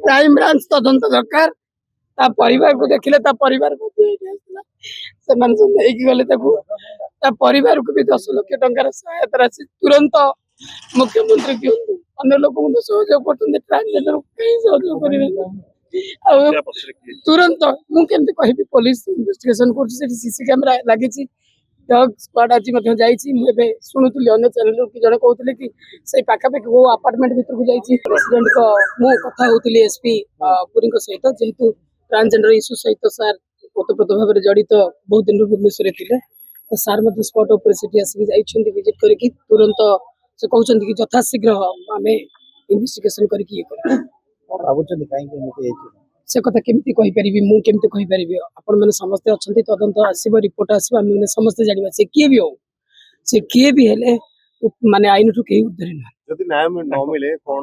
Crime branch तदंत दरकार ता परिवार को देखिले ता परिवार को से मन से नहीं गले ता परिवार को भी 10 लाख टंकार सहायता राशि तुरंत मुख्यमंत्री की अन्य लोक सहयोग करते ट्रांसजेंडर कहीं सहयोग करेंगे तुरंत मुझे कह पुलिस इन्वेस्टिगेशन कर सीसी कैमेरा लगी डग स्क्वाड आज मुझे शुणुली अन्य चैनल कि जड़े कहते कि से पाखापाखि वो अपार्टमेंट भर को जाइए प्रेसिडेंट को मु कथा होती एसपी पुरी सहित जेहेतु ट्रांसजेंडर इश्यू सहित सार ओतप्रोत भाव में जड़ित बहुत दिन भुवनेश्वर थे तो सार स्पॉट उपर आसिक विजिट करके तुरंत से कहते कि यथाशीघ्र आम इन्वेस्टिगेशन करके से कथा केमती कहि परिबी मु केमती कहि परिबी आपण माने समस्त अछंती तदंत आसीबो रिपोर्ट आसीबो हम माने समस्त जानिबा से किए भी हो से किए भी हेले माने आइन ठु केही उद्धरे ना जदि न्याय न मिले कोन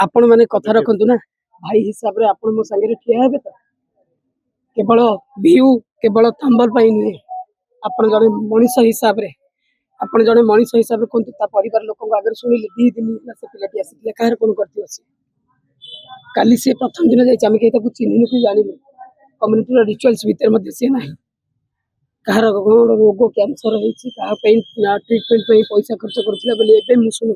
आपण माने कथा रखंतु ना भाई हिसाब रे आपण मो संगे ठिया हेबे त केवल व्यू केवल थंबल पाई नै आपण जने मनुष्य हिसाब रे आपण जने मनुष्य हिसाब रे कोन ता परिवार लोकन आगे सुनिले 2 दिन से पिलाटी आसीले काहर कोन करती अछि काली से प्रथम दिन जाइए आम कहीं चिन्हन कि जानी कम्युनिटी रिचुअल्स भितर सी ना कहार रोग कैंसर होता ट्रिटमेंट पैसा खर्च कर शुणुँ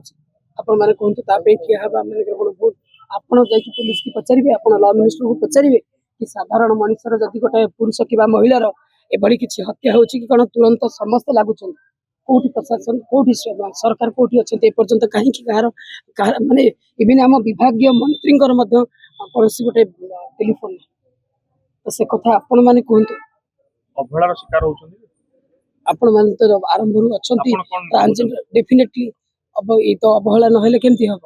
आपण मैंने कहतु ठिया हाँ भोट आपड़ जा पुलिस की पचारे आप लॉ मिनिस्टर को पचारे कि साधारण मनुष्यर जदि गोटे पुरुष कि महिलार एभली किसी हत्या हो कौन तुरंत समस्त लगुच कौटी प्रशासन कौटी सरकार कौटी अच्छा एपर्यंत कहीं कहार माने इवन आम विभाग मंत्री कौन गोटे टेलीफोन तो से कथा आपण मैंने कहतु अवहेलार शिकार होउछन्ती आपण माने तो आरंभ अच्छा ट्रांसजेंडर डेफिनेटली अब ये तो अवहेला न केमती हम।